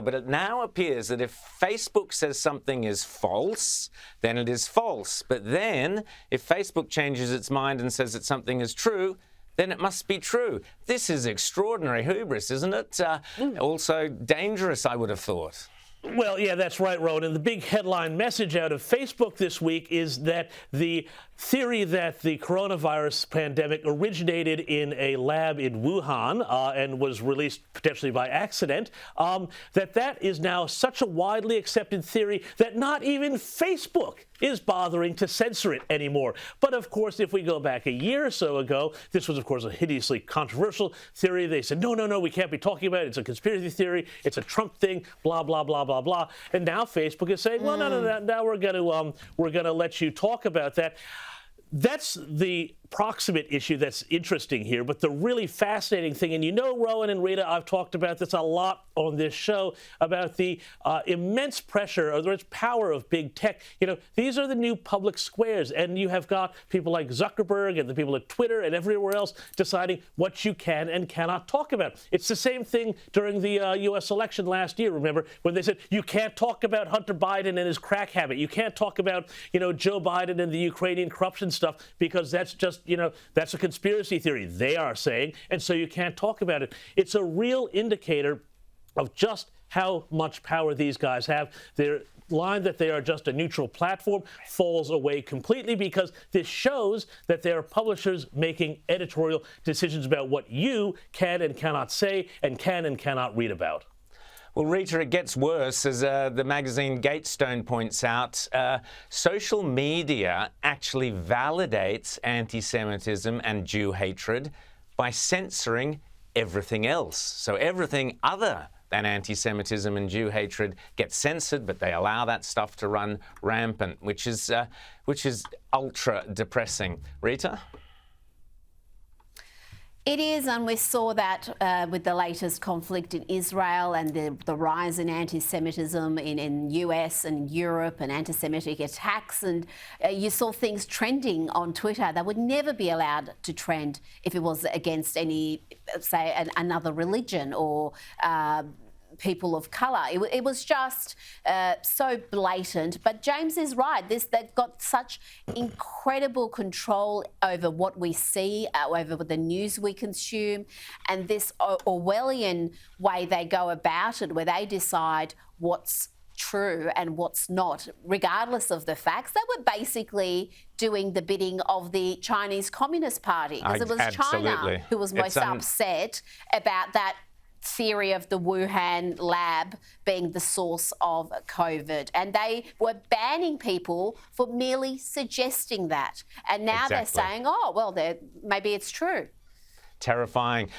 But it now appears that if Facebook says something is false, then it is false. But then, if Facebook changes its mind and says that something is true, then it must be true. This is extraordinary hubris, isn't it? Also dangerous, I would have thought. Well, yeah, that's right, Rowan. And the big headline message out of Facebook this week is that the theory that the coronavirus pandemic originated in a lab in Wuhan and was released potentially by accident, that is now such a widely accepted theory that not even Facebook is bothering to censor it anymore. But of course, if we go back a year or so ago, this was, of course, a hideously controversial theory. They said, no, we can't be talking about it. It's a conspiracy theory. It's a Trump thing, blah, blah, blah, blah, blah. And now Facebook is saying, well, no, now we're going to let you talk about that. That's the proximate issue that's interesting here. But the really fascinating thing, and you know, Rowan and Rita, I've talked about this a lot on this show, about the immense pressure or the power of big tech. You know, these are the new public squares, and you have got people like Zuckerberg and the people at Twitter and everywhere else deciding what you can and cannot talk about. It's the same thing during the U.S. election last year, remember, when they said, you can't talk about Hunter Biden and his crack habit. You can't talk about, Joe Biden and the Ukrainian corruption stuff because that's just, that's a conspiracy theory, they are saying, and so you can't talk about it. It's a real indicator of just how much power these guys have. Their line that they are just a neutral platform falls away completely because this shows that there are publishers making editorial decisions about what you can and cannot say and can and cannot read about. Well, Rita, it gets worse. As the magazine Gatestone points out, social media actually validates anti-Semitism and Jew hatred by censoring everything else. So everything other than anti-Semitism and Jew hatred gets censored, but they allow that stuff to run rampant, which is ultra depressing. Rita? It is, and we saw that with the latest conflict in Israel and the rise in anti-Semitism in US and Europe and anti-Semitic attacks. And you saw things trending on Twitter that would never be allowed to trend if it was against any, say, another religion or people of colour. It was just so blatant. But James is right. They've got such incredible control over what we see, over the news we consume, and this Orwellian way they go about it, where they decide what's true and what's not, regardless of the facts. They were basically doing the bidding of the Chinese Communist Party, because it was China who was most upset about that theory of the Wuhan lab being the source of COVID. And they were banning people for merely suggesting that. And now they're saying, oh, well, maybe it's true. Terrifying.